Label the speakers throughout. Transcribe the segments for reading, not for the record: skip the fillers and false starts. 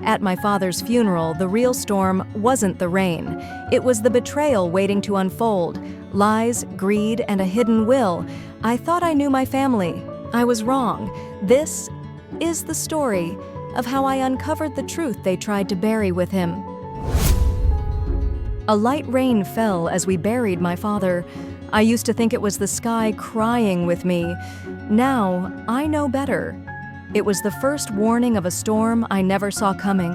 Speaker 1: At my father's funeral, the real storm wasn't the rain. It was the betrayal waiting to unfold. Lies, greed, and a hidden will. I thought I knew my family. I was wrong. This is the story of how I uncovered the truth they tried to bury with him. A light rain fell as we buried my father. I used to think it was the sky crying with me. Now, I know better. It was the first warning of a storm I never saw coming.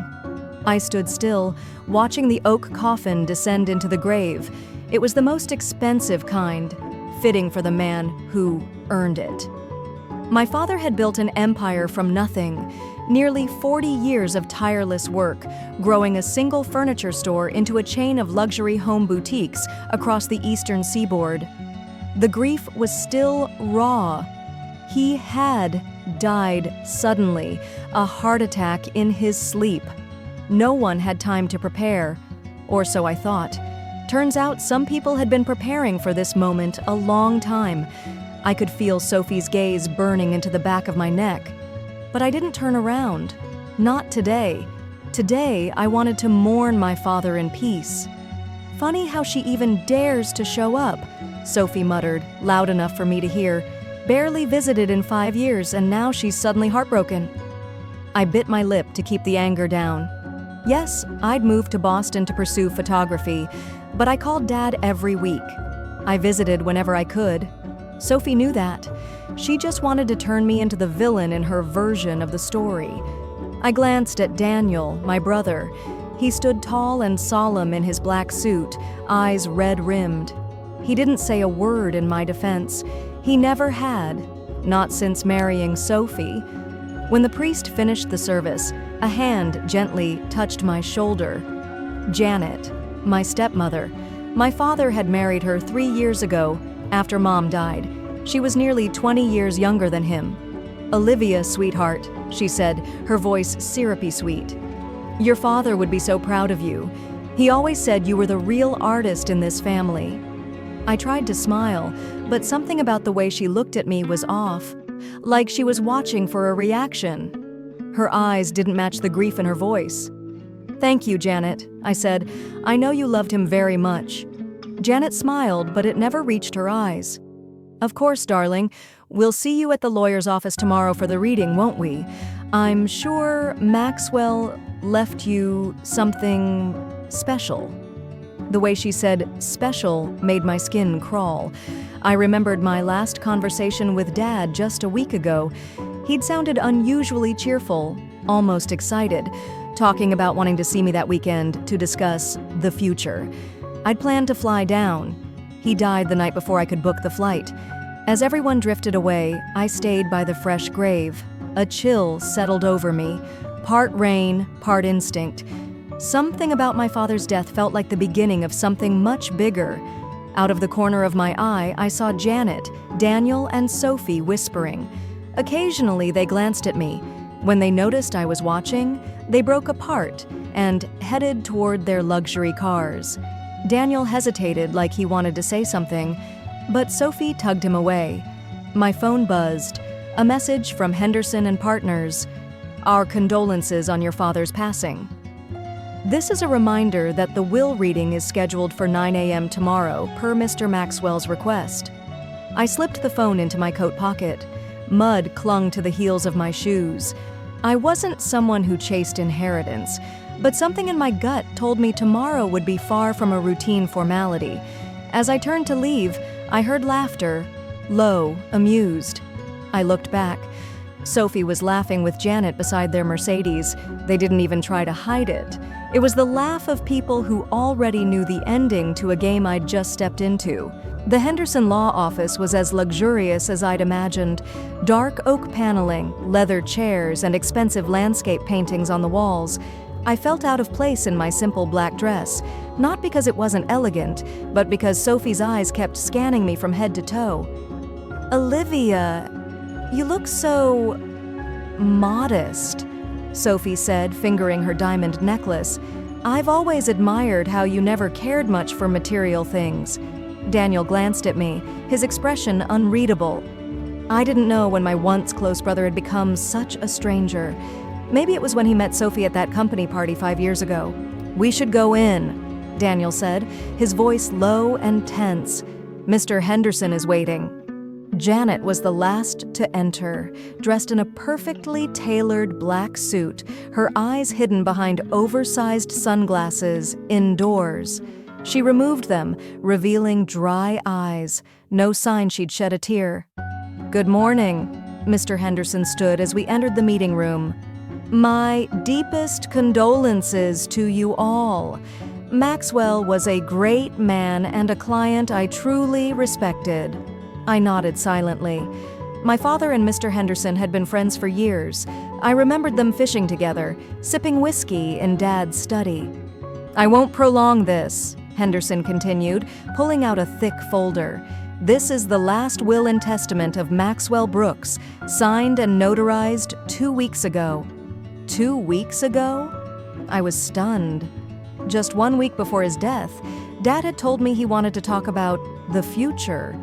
Speaker 1: I stood still, watching the oak coffin descend into the grave. It was the most expensive kind, fitting for the man who earned it. My father had built an empire from nothing, nearly 40 years of tireless work, growing a single furniture store into a chain of luxury home boutiques across the eastern seaboard. The grief was still raw. He had died suddenly, a heart attack in his sleep. No one had time to prepare, or so I thought. Turns out some people had been preparing for this moment a long time. I could feel Sophie's gaze burning into the back of my neck. But I didn't turn around. Not today. Today, I wanted to mourn my father in peace. Funny how she even dares to show up, Sophie muttered, loud enough for me to hear. Barely visited in 5 years, and now she's suddenly heartbroken. I bit my lip to keep the anger down. Yes, I'd moved to Boston to pursue photography, but I called Dad every week. I visited whenever I could. Sophie knew that. She just wanted to turn me into the villain in her version of the story. I glanced at Daniel, my brother. He stood tall and solemn in his black suit, eyes red-rimmed. He didn't say a word in my defense. He never had, not since marrying Sophie. When the priest finished the service, a hand gently touched my shoulder. Janet, my stepmother. My father had married her 3 years ago, after Mom died. She was nearly 20 years younger than him. Olivia, sweetheart, she said, her voice syrupy sweet. Your father would be so proud of you. He always said you were the real artist in this family. I tried to smile, but something about the way she looked at me was off, like she was watching for a reaction. Her eyes didn't match the grief in her voice. Thank you, Janet, I said. I know you loved him very much. Janet smiled, but it never reached her eyes. Of course, darling. We'll see you at the lawyer's office tomorrow for the reading, won't we? I'm sure Maxwell left you something special. The way she said special made my skin crawl. I remembered my last conversation with Dad just a week ago. He'd sounded unusually cheerful, almost excited, talking about wanting to see me that weekend to discuss the future. I'd planned to fly down. He died the night before I could book the flight. As everyone drifted away, I stayed by the fresh grave. A chill settled over me, part rain, part instinct. Something about my father's death felt like the beginning of something much bigger. Out of the corner of my eye, I saw Janet, Daniel, and Sophie whispering. Occasionally, they glanced at me. When they noticed I was watching, they broke apart and headed toward their luxury cars. Daniel hesitated like he wanted to say something, but Sophie tugged him away. My phone buzzed. A message from Henderson and Partners. Our condolences on your father's passing. This is a reminder that the will reading is scheduled for 9 a.m. tomorrow, per Mr. Maxwell's request. I slipped the phone into my coat pocket. Mud clung to the heels of my shoes. I wasn't someone who chased inheritance, but something in my gut told me tomorrow would be far from a routine formality. As I turned to leave, I heard laughter, low, amused. I looked back. Sophie was laughing with Janet beside their Mercedes. They didn't even try to hide it. It was the laugh of people who already knew the ending to a game I'd just stepped into. The Henderson Law Office was as luxurious as I'd imagined. Dark oak paneling, leather chairs, and expensive landscape paintings on the walls. I felt out of place in my simple black dress, not because it wasn't elegant, but because Sophie's eyes kept scanning me from head to toe. Olivia, you look so modest, Sophie said, fingering her diamond necklace. I've always admired how you never cared much for material things. Daniel glanced at me, his expression unreadable. I didn't know when my once close brother had become such a stranger. Maybe it was when he met Sophie at that company party 5 years ago. "We should go in," Daniel said, his voice low and tense. "Mr. Henderson is waiting." Janet was the last to enter, dressed in a perfectly tailored black suit, her eyes hidden behind oversized sunglasses, indoors. She removed them, revealing dry eyes, no sign she'd shed a tear. "Good morning," Mr. Henderson stood as we entered the meeting room. "My deepest condolences to you all. Maxwell was a great man and a client I truly respected." I nodded silently. My father and Mr. Henderson had been friends for years. I remembered them fishing together, sipping whiskey in Dad's study. "I won't prolong this," Henderson continued, pulling out a thick folder. "This is the last will and testament of Maxwell Brooks, signed and notarized 2 weeks ago." 2 weeks ago? I was stunned. Just 1 week before his death, Dad had told me he wanted to talk about the future.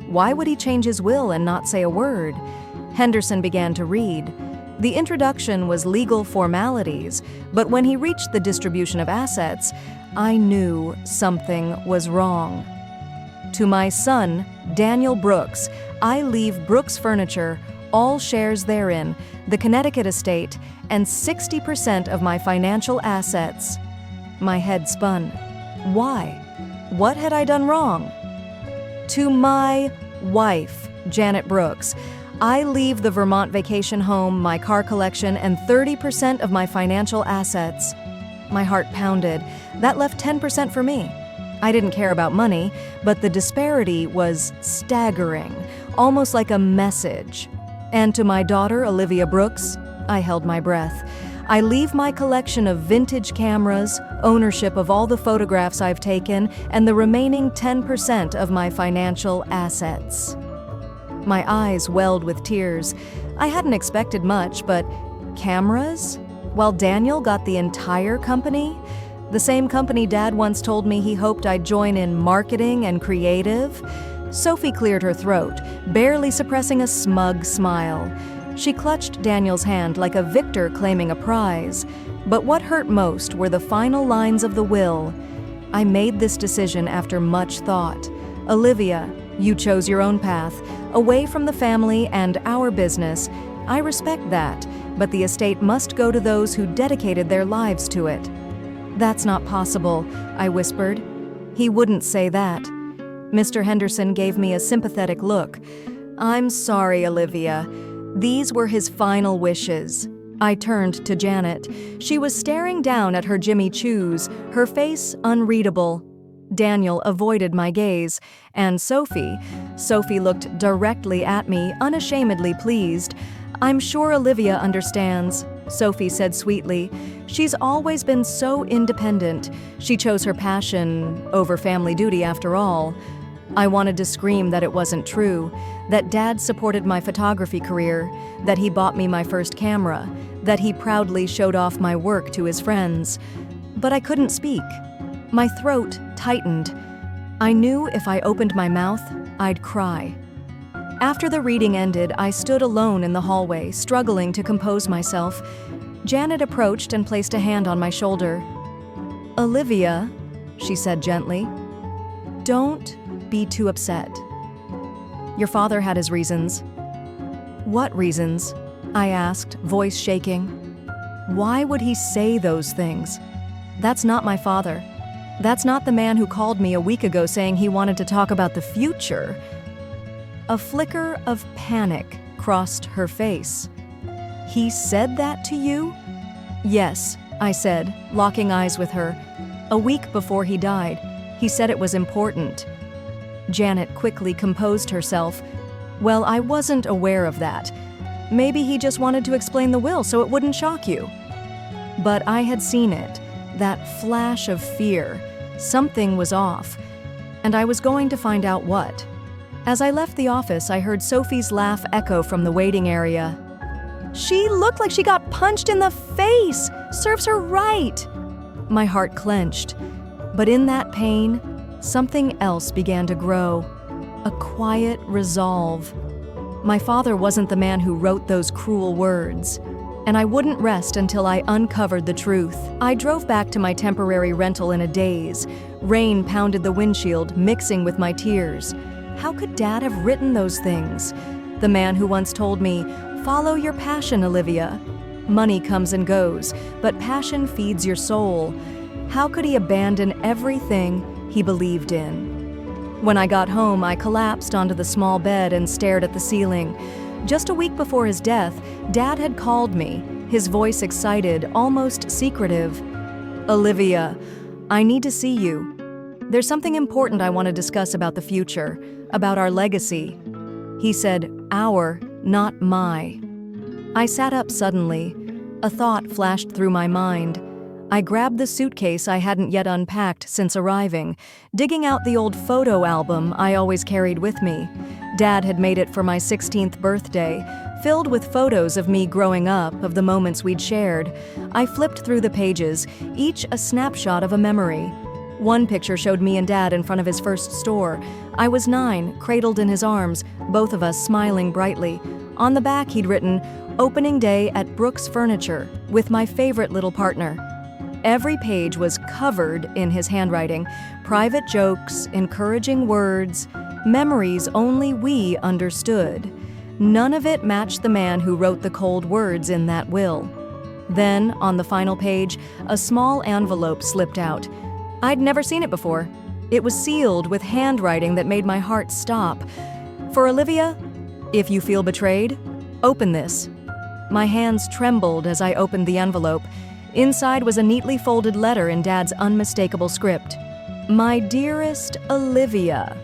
Speaker 1: Why would he change his will and not say a word? Henderson began to read. The introduction was legal formalities, but when he reached the distribution of assets, I knew something was wrong. "To my son, Daniel Brooks, I leave Brooks Furniture, all shares therein, the Connecticut estate, and 60% of my financial assets." My head spun. Why? What had I done wrong? "To my wife, Janet Brooks, I leave the Vermont vacation home, my car collection, and 30% of my financial assets." My heart pounded. That left 10% for me. I didn't care about money, but the disparity was staggering, almost like a message. "And to my daughter, Olivia Brooks," I held my breath, "I leave my collection of vintage cameras, ownership of all the photographs I've taken, and the remaining 10% of my financial assets." My eyes welled with tears. I hadn't expected much, but cameras? While Daniel got the entire company? The same company Dad once told me he hoped I'd join in marketing and creative? Sophie cleared her throat, barely suppressing a smug smile. She clutched Daniel's hand like a victor claiming a prize. But what hurt most were the final lines of the will. I made this decision after much thought. "Olivia, you chose your own path, away from the family and our business. I respect that, but the estate must go to those who dedicated their lives to it." "That's not possible," I whispered. He wouldn't say that. Mr. Henderson gave me a sympathetic look. "I'm sorry, Olivia. These were his final wishes." I turned to Janet. She was staring down at her Jimmy Choos, her face unreadable. Daniel avoided my gaze, and Sophie looked directly at me, unashamedly pleased. "I'm sure Olivia understands," Sophie said sweetly. "She's always been so independent. She chose her passion over family duty after all." I wanted to scream that it wasn't true, that Dad supported my photography career, that he bought me my first camera, that he proudly showed off my work to his friends. But I couldn't speak. My throat tightened. I knew if I opened my mouth, I'd cry. After the reading ended, I stood alone in the hallway, struggling to compose myself. Janet approached and placed a hand on my shoulder. "Olivia," she said gently, "don't be too upset. Your father had his reasons." "What reasons?" I asked, voice shaking. "Why would he say those things? That's not my father. That's not the man who called me a week ago saying he wanted to talk about the future." A flicker of panic crossed her face. "He said that to you?" "Yes," I said, locking eyes with her. "A week before he died. He said it was important." Janet quickly composed herself. "Well, I wasn't aware of that. Maybe he just wanted to explain the will so it wouldn't shock you." But I had seen it, that flash of fear. Something was off, and I was going to find out what. As I left the office, I heard Sophie's laugh echo from the waiting area. "She looked like she got punched in the face! Serves her right!" My heart clenched. But in that pain, something else began to grow. A quiet resolve. My father wasn't the man who wrote those cruel words. and I wouldn't rest until I uncovered the truth. I drove back to my temporary rental in a daze. Rain pounded the windshield, mixing with my tears. How could Dad have written those things? The man who once told me, "Follow your passion, Olivia. Money comes and goes, but passion feeds your soul." How could he abandon everything he believed in? When I got home, I collapsed onto the small bed and stared at the ceiling. Just a week before his death, Dad had called me, his voice excited, almost secretive. "Olivia, I need to see you. There's something important I want to discuss about the future, about our legacy." He said, "Our, not my." I sat up suddenly. A thought flashed through my mind. I grabbed the suitcase I hadn't yet unpacked since arriving, digging out the old photo album I always carried with me. Dad had made it for my 16th birthday, filled with photos of me growing up, of the moments we'd shared. I flipped through the pages, each a snapshot of a memory. One picture showed me and Dad in front of his first store. I was 9, cradled in his arms, both of us smiling brightly. On the back he'd written, "Opening day at Brooks Furniture, with my favorite little partner." Every page was covered in his handwriting, private jokes, encouraging words, memories only we understood. None of it matched the man who wrote the cold words in that will. Then, on the final page, a small envelope slipped out. I'd never seen it before. It was sealed with handwriting that made my heart stop. "For Olivia, if you feel betrayed, open this." My hands trembled as I opened the envelope. Inside was a neatly folded letter in Dad's unmistakable script. "My dearest Olivia,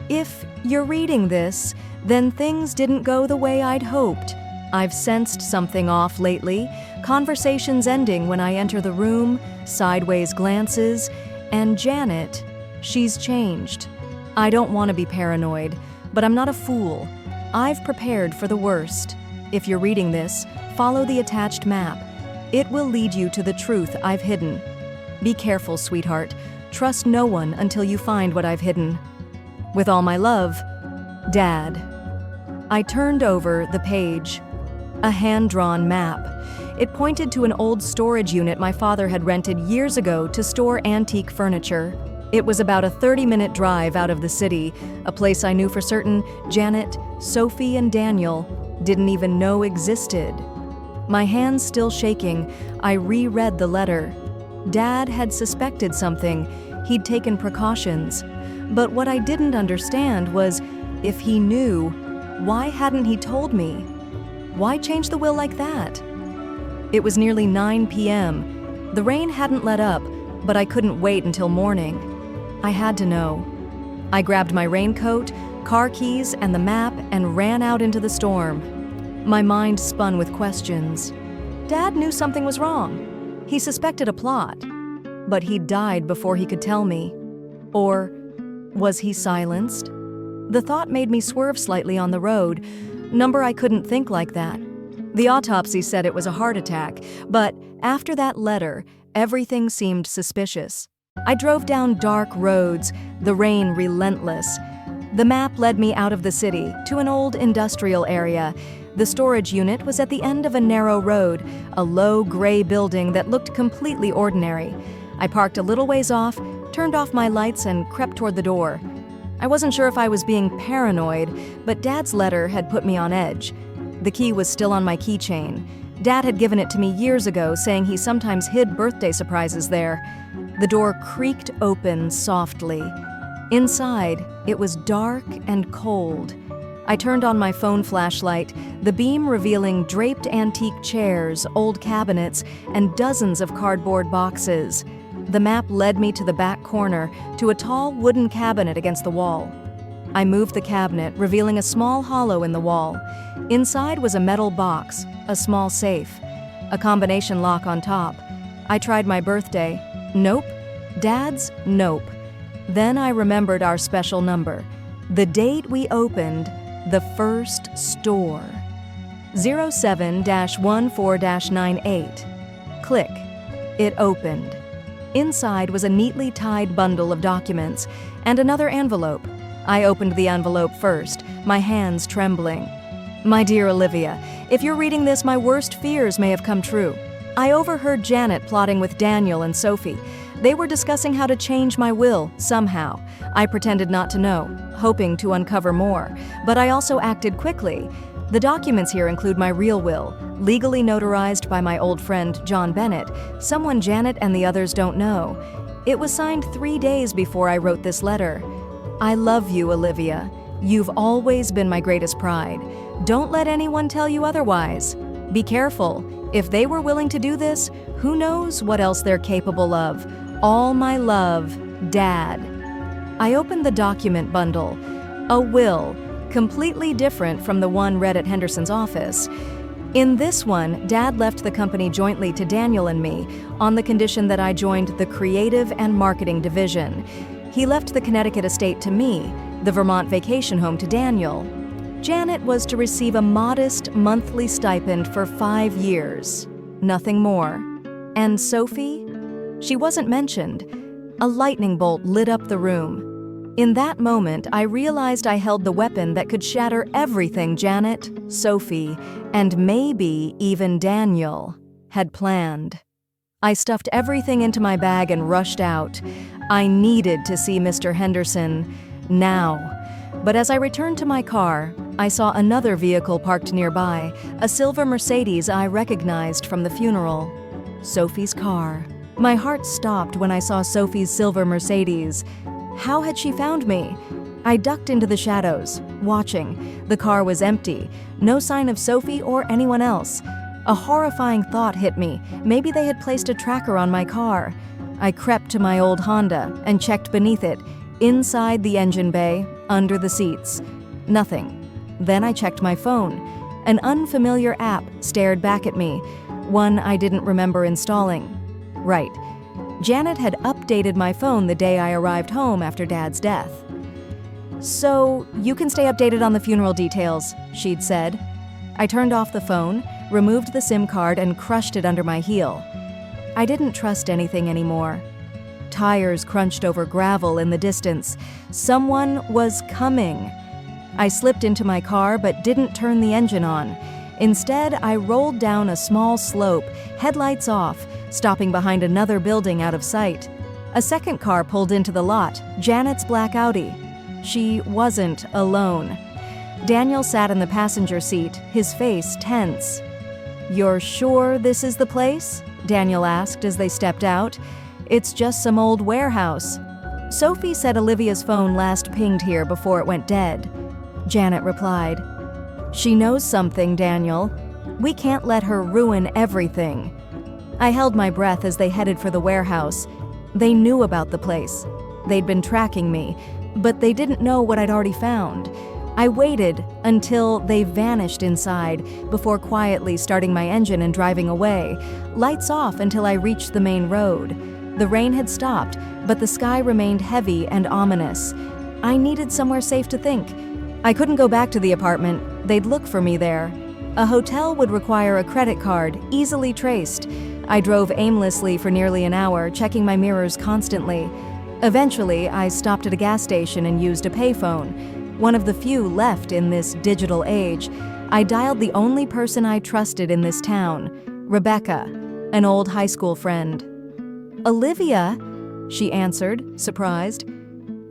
Speaker 1: if you're reading this, then things didn't go the way I'd hoped. I've sensed something off lately, conversations ending when I enter the room, sideways glances, and Janet, she's changed. I don't want to be paranoid, but I'm not a fool. I've prepared for the worst. If you're reading this, follow the attached map. It will lead you to the truth I've hidden. Be careful, sweetheart. Trust no one until you find what I've hidden. With all my love, Dad." I turned over the page. A hand-drawn map. It pointed to an old storage unit my father had rented years ago to store antique furniture. It was about a 30-minute drive out of the city, a place I knew for certain Janet, Sophie, and Daniel didn't even know existed. My hands still shaking, I reread the letter. Dad had suspected something. He'd taken precautions. But what I didn't understand was, if he knew, why hadn't he told me? Why change the will like that? It was nearly 9 p.m. The rain hadn't let up, but I couldn't wait until morning. I had to know. I grabbed my raincoat, car keys, and the map and ran out into the storm. My mind spun with questions. Dad knew something was wrong. He suspected a plot. But he died before he could tell me. Or was he silenced? The thought made me swerve slightly on the road. Number, I couldn't think like that. The autopsy said it was a heart attack, but after that letter, everything seemed suspicious. I drove down dark roads, the rain relentless. The map led me out of the city to an old industrial area. The storage unit was at the end of a narrow road, a low gray building that looked completely ordinary. I parked a little ways off, turned off my lights, and crept toward the door. I wasn't sure if I was being paranoid, but Dad's letter had put me on edge. The key was still on my keychain. Dad had given it to me years ago, saying he sometimes hid birthday surprises there. The door creaked open softly. Inside, it was dark and cold. I turned on my phone flashlight, the beam revealing draped antique chairs, old cabinets, and dozens of cardboard boxes. The map led me to the back corner, to a tall wooden cabinet against the wall. I moved the cabinet, revealing a small hollow in the wall. Inside was a metal box, a small safe, a combination lock on top. I tried my birthday. Nope. Dad's? Nope. Then I remembered our special number. The date we opened the first store. 07-14-98. Click. It opened. Inside was a neatly tied bundle of documents and another envelope. I opened the envelope first, my hands trembling. My dear Olivia, if you're reading this, my worst fears may have come true. I overheard Janet plotting with Daniel and Sophie. They were discussing how to change my will, somehow. I pretended not to know, hoping to uncover more, but I also acted quickly. The documents here include my real will, legally notarized by my old friend John Bennett, someone Janet and the others don't know. It was signed 3 days before I wrote this letter. I love you, Olivia. You've always been my greatest pride. Don't let anyone tell you otherwise. Be careful. If they were willing to do this, who knows what else they're capable of. All my love, Dad. I opened the document bundle. A will, completely different from the one read at Henderson's office. In this one, Dad left the company jointly to Daniel and me on the condition that I joined the creative and marketing division. He left the Connecticut estate to me, the Vermont vacation home to Daniel. Janet was to receive a modest monthly stipend for 5 years. Nothing more. And Sophie? She wasn't mentioned. A lightning bolt lit up the room. In that moment, I realized I held the weapon that could shatter everything Janet, Sophie, and maybe even Daniel had planned. I stuffed everything into my bag and rushed out. I needed to see Mr. Henderson now. But as I returned to my car, I saw another vehicle parked nearby, a silver Mercedes I recognized from the funeral. Sophie's car. My heart stopped when I saw Sophie's silver Mercedes. How had she found me? I ducked into the shadows, watching. The car was empty, no sign of Sophie or anyone else. A horrifying thought hit me. Maybe they had placed a tracker on my car. I crept to my old Honda and checked beneath it, inside the engine bay, under the seats. Nothing. Then I checked my phone. An unfamiliar app stared back at me, one I didn't remember installing. Right. Janet had updated my phone the day I arrived home after Dad's death. "So, you can stay updated on the funeral details," she'd said. I turned off the phone, removed the SIM card, and crushed it under my heel. I didn't trust anything anymore. Tires crunched over gravel in the distance. Someone was coming. I slipped into my car but didn't turn the engine on. Instead, I rolled down a small slope, headlights off, stopping behind another building out of sight. A second car pulled into the lot, Janet's black Audi. She wasn't alone. Daniel sat in the passenger seat, his face tense. "You're sure this is the place?" Daniel asked as they stepped out. "It's just some old warehouse." "Sophie said Olivia's phone last pinged here before it went dead," Janet replied. "She knows something, Daniel. We can't let her ruin everything." I held my breath as they headed for the warehouse. They knew about the place. They'd been tracking me, but they didn't know what I'd already found. I waited until they vanished inside before quietly starting my engine and driving away, lights off until I reached the main road. The rain had stopped, but the sky remained heavy and ominous. I needed somewhere safe to think. I couldn't go back to the apartment. They'd look for me there. A hotel would require a credit card, easily traced. I drove aimlessly for nearly an hour, checking my mirrors constantly. Eventually, I stopped at a gas station and used a payphone, one of the few left in this digital age. I dialed the only person I trusted in this town, Rebecca, an old high school friend. "Olivia?" she answered, surprised.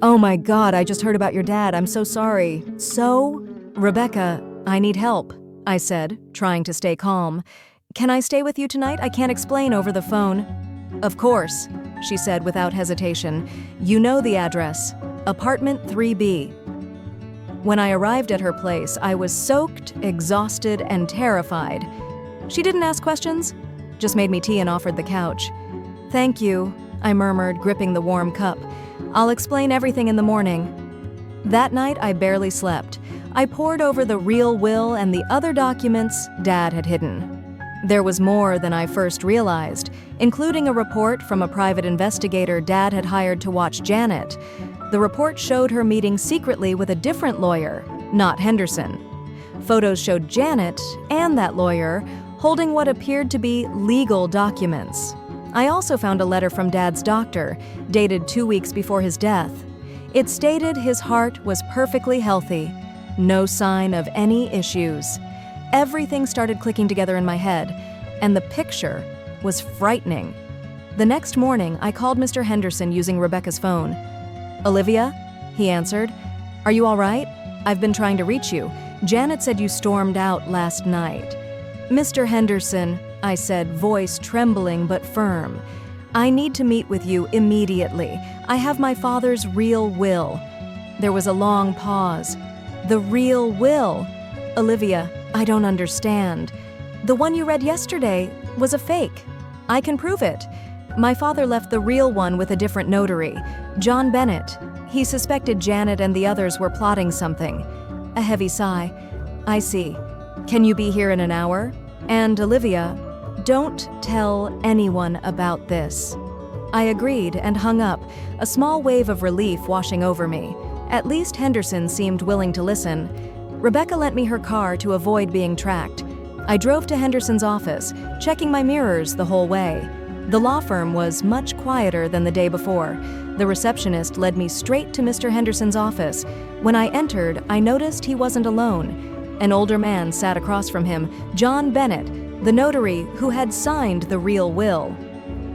Speaker 1: "Oh my God, I just heard about your dad. I'm so sorry." "So?" "Rebecca, I need help," I said, trying to stay calm. "Can I stay with you tonight? I can't explain over the phone." "Of course," she said without hesitation. "You know the address. Apartment 3B. When I arrived at her place, I was soaked, exhausted, and terrified. She didn't ask questions, just made me tea and offered the couch. "Thank you," I murmured, gripping the warm cup. "I'll explain everything in the morning." That night, I barely slept. I pored over the real will and the other documents Dad had hidden. There was more than I first realized, including a report from a private investigator Dad had hired to watch Janet. The report showed her meeting secretly with a different lawyer, not Henderson. Photos showed Janet and that lawyer holding what appeared to be legal documents. I also found a letter from Dad's doctor, dated 2 weeks before his death. It stated his heart was perfectly healthy, no sign of any issues. Everything started clicking together in my head, and the picture was frightening. The next morning, I called Mr. Henderson using Rebecca's phone. "Olivia?" he answered. "Are you all right? I've been trying to reach you. Janet said you stormed out last night." "Mr. Henderson," I said, voice trembling but firm, "I need to meet with you immediately. I have my father's real will." There was a long pause. "The real will? Olivia, I don't understand. The one you read yesterday was a fake. I can prove it. My father left the real one with a different notary, John Bennett. He suspected Janet and the others were plotting something." A heavy sigh. "I see. Can you be here in an hour? And Olivia, don't tell anyone about this." I agreed and hung up, a small wave of relief washing over me. At least Henderson seemed willing to listen. Rebecca lent me her car to avoid being tracked. I drove to Henderson's office, checking my mirrors the whole way. The law firm was much quieter than the day before. The receptionist led me straight to Mr. Henderson's office. When I entered, I noticed he wasn't alone. An older man sat across from him, John Bennett, the notary who had signed the real will.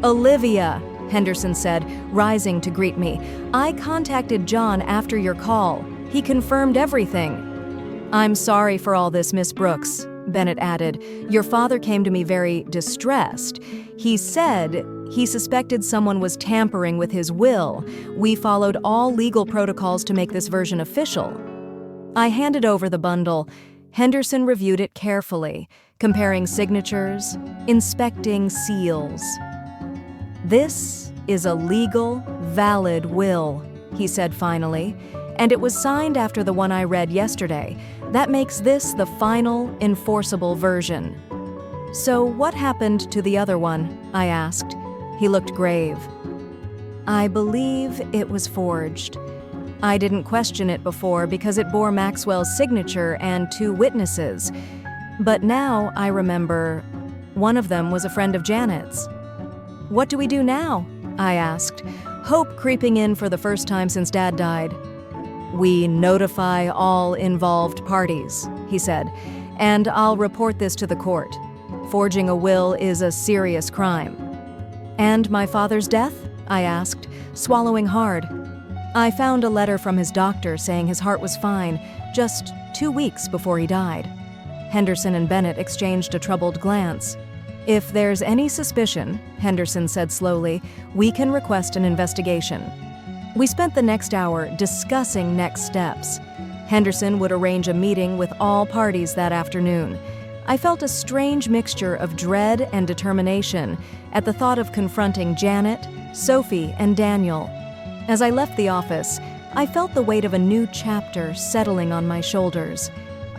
Speaker 1: "Olivia," Henderson said, rising to greet me, "I contacted John after your call. He confirmed everything." "I'm sorry for all this, Miss Brooks," Bennett added. "Your father came to me very distressed. He said he suspected someone was tampering with his will. We followed all legal protocols to make this version official." I handed over the bundle. Henderson reviewed it carefully, comparing signatures, inspecting seals. "This is a legal, valid will," he said finally, "and it was signed after the one I read yesterday. That makes this the final, enforceable version." "So what happened to the other one?" I asked. He looked grave. "I believe it was forged. I didn't question it before because it bore Maxwell's signature and 2 witnesses. But now I remember one of them was a friend of Janet's." "What do we do now?" I asked, hope creeping in for the first time since Dad died. "We notify all involved parties," he said, "and I'll report this to the court. Forging a will is a serious crime." "And my father's death?" I asked, swallowing hard. "I found a letter from his doctor saying his heart was fine, just 2 weeks before he died." Henderson and Bennett exchanged a troubled glance. "If there's any suspicion," Henderson said slowly, "we can request an investigation." We spent the next hour discussing next steps. Henderson would arrange a meeting with all parties that afternoon. I felt a strange mixture of dread and determination at the thought of confronting Janet, Sophie, and Daniel. As I left the office, I felt the weight of a new chapter settling on my shoulders.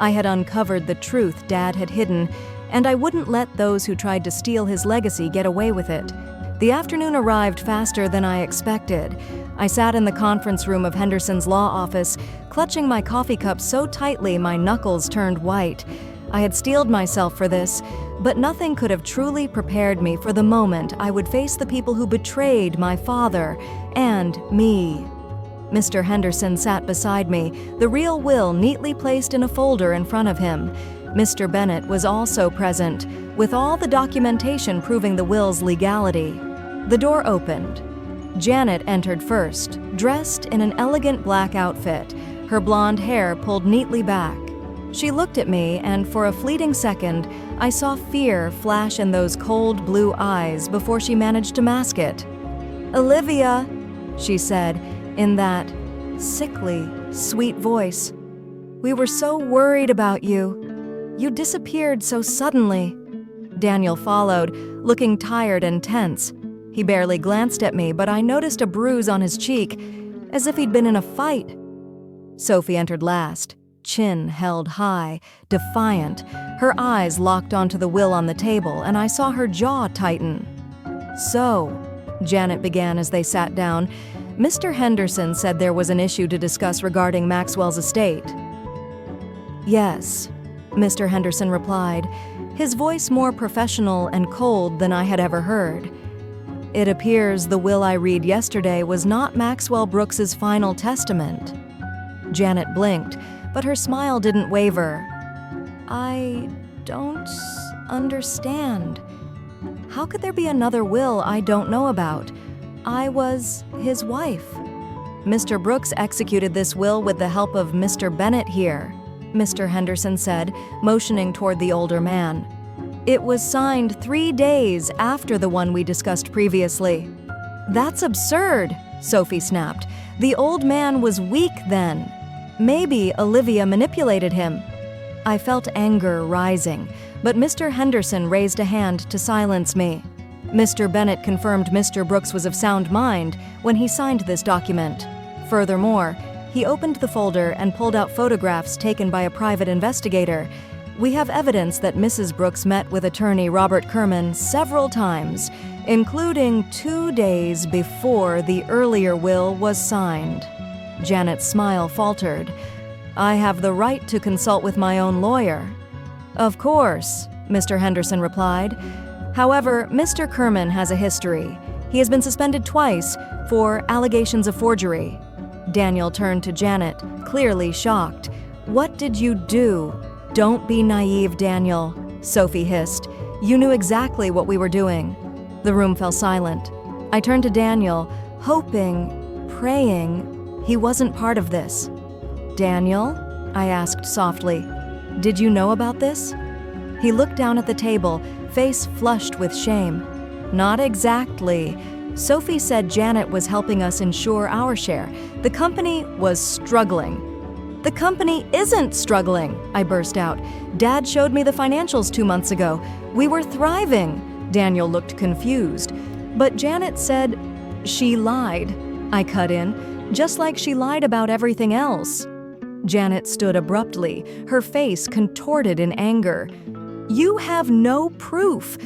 Speaker 1: I had uncovered the truth Dad had hidden, and I wouldn't let those who tried to steal his legacy get away with it. The afternoon arrived faster than I expected. I sat in the conference room of Henderson's law office, clutching my coffee cup so tightly my knuckles turned white. I had steeled myself for this, but nothing could have truly prepared me for the moment I would face the people who betrayed my father and me. Mr. Henderson sat beside me, the real will neatly placed in a folder in front of him. Mr. Bennett was also present, with all the documentation proving the will's legality. The door opened. Janet entered first, dressed in an elegant black outfit, her blonde hair pulled neatly back. She looked at me, and for a fleeting second, I saw fear flash in those cold blue eyes before she managed to mask it. "Olivia," she said, in that sickly, sweet voice. "We were so worried about you. You disappeared so suddenly." Daniel followed, looking tired and tense. He barely glanced at me, but I noticed a bruise on his cheek, as if he'd been in a fight. Sophie entered last, chin held high, defiant, her eyes locked onto the will on the table, and I saw her jaw tighten. "So," Janet began as they sat down, "Mr. Henderson said there was an issue to discuss regarding Maxwell's estate." "Yes," Mr. Henderson replied, his voice more professional and cold than I had ever heard. "It appears the will I read yesterday was not Maxwell Brooks's final testament." Janet blinked, but her smile didn't waver. I don't understand. How could there be another will I don't know about? I was his wife. Mr. Brooks executed this will with the help of Mr. Bennett here, Mr. Henderson said, motioning toward the older man. It was signed 3 days after the one we discussed previously. That's absurd, Sophie snapped. The old man was weak then. Maybe Olivia manipulated him. I felt anger rising, but Mr. Henderson raised a hand to silence me. Mr. Bennett confirmed Mr. Brooks was of sound mind when he signed this document. Furthermore, he opened the folder and pulled out photographs taken by a private investigator. We have evidence that Mrs. Brooks met with attorney Robert Kerman several times, including 2 days before the earlier will was signed. Janet's smile faltered. I have the right to consult with my own lawyer. Of course, Mr. Henderson replied. However, Mr. Kerman has a history. He has been suspended twice for allegations of forgery. Daniel turned to Janet, clearly shocked. What did you do? Don't be naive, Daniel, Sophie hissed. You knew exactly what we were doing. The room fell silent. I turned to Daniel, hoping, praying, he wasn't part of this. Daniel? I asked softly. Did you know about this? He looked down at the table, face flushed with shame. Not exactly. Sophie said Janet was helping us insure our share. The company was struggling. The company isn't struggling, I burst out. Dad showed me the financials 2 months ago. We were thriving. Daniel looked confused. But Janet said she lied. I cut in, just like she lied about everything else. Janet stood abruptly, her face contorted in anger. You have no proof.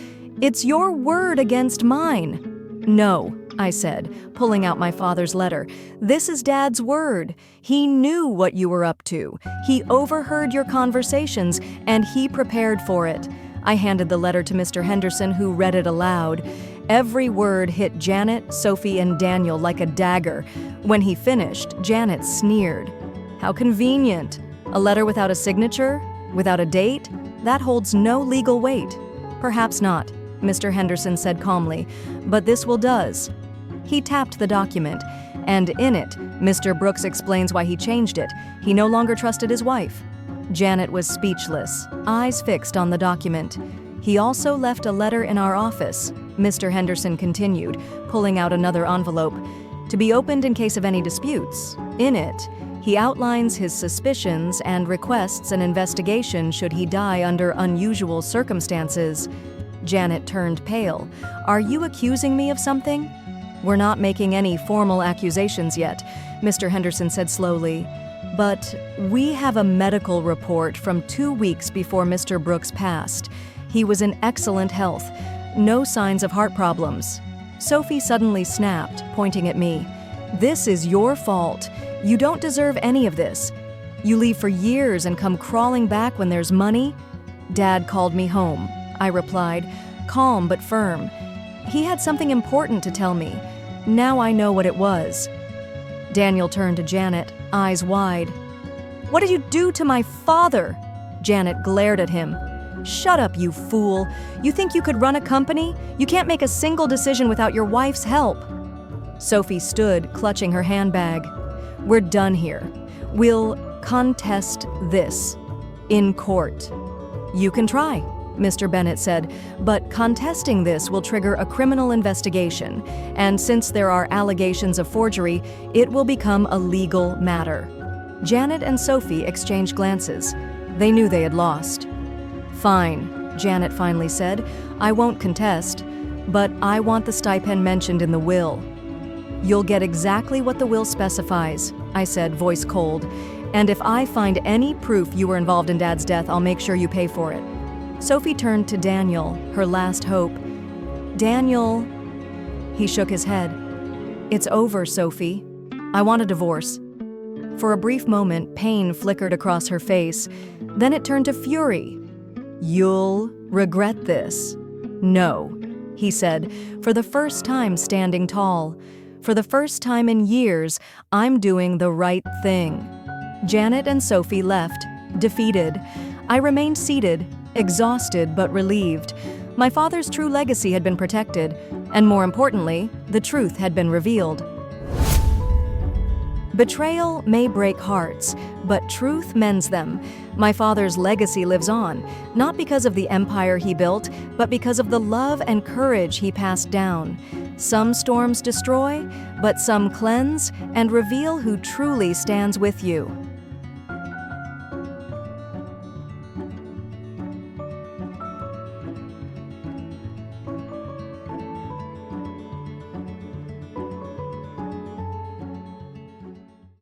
Speaker 1: It's your word against mine. No, I said, pulling out my father's letter. This is Dad's word. He knew what you were up to. He overheard your conversations, and he prepared for it. I handed the letter to Mr. Henderson, who read it aloud. Every word hit Janet, Sophie, and Daniel like a dagger. When he finished, Janet sneered. How convenient. A letter without a signature? Without a date? That holds no legal weight. Perhaps not, Mr. Henderson said calmly, but this will does. He tapped the document, and in it, Mr. Brooks explains why he changed it. He no longer trusted his wife. Janet was speechless, eyes fixed on the document. He also left a letter in our office, Mr. Henderson continued, pulling out another envelope, to be opened in case of any disputes. In it, he outlines his suspicions and requests an investigation should he die under unusual circumstances. Janet turned pale. Are you accusing me of something? We're not making any formal accusations yet, Mr. Henderson said slowly. But we have a medical report from 2 weeks before Mr. Brooks passed. He was in excellent health. No signs of heart problems. Sophie suddenly snapped, pointing at me. This is your fault. You don't deserve any of this. You leave for years and come crawling back when there's money? Dad called me home, I replied, calm but firm. He had something important to tell me. Now I know what it was. Daniel turned to Janet, eyes wide. What did you do to my father? Janet glared at him. Shut up, you fool. You think you could run a company? You can't make a single decision without your wife's help. Sophie stood, clutching her handbag. We're done here. We'll contest this in court. You can try, Mr. Bennett said, but contesting this will trigger a criminal investigation, and since there are allegations of forgery, it will become a legal matter. Janet and Sophie exchanged glances. They knew they had lost. Fine, Janet finally said. I won't contest, but I want the stipend mentioned in the will. You'll get exactly what the will specifies, I said, voice cold. And if I find any proof you were involved in Dad's death, I'll make sure you pay for it. Sophie turned to Daniel, her last hope. Daniel, he shook his head. It's over, Sophie. I want a divorce. For a brief moment, pain flickered across her face. Then it turned to fury. You'll regret this. No, he said, for the first time standing tall. For the first time in years, I'm doing the right thing. Janet and Sophie left, defeated. I remained seated, exhausted but relieved. My father's true legacy had been protected, and more importantly, the truth had been revealed. Betrayal may break hearts, but truth mends them. My father's legacy lives on, not because of the empire he built, but because of the love and courage he passed down. Some storms destroy, but some cleanse and reveal who truly stands with you.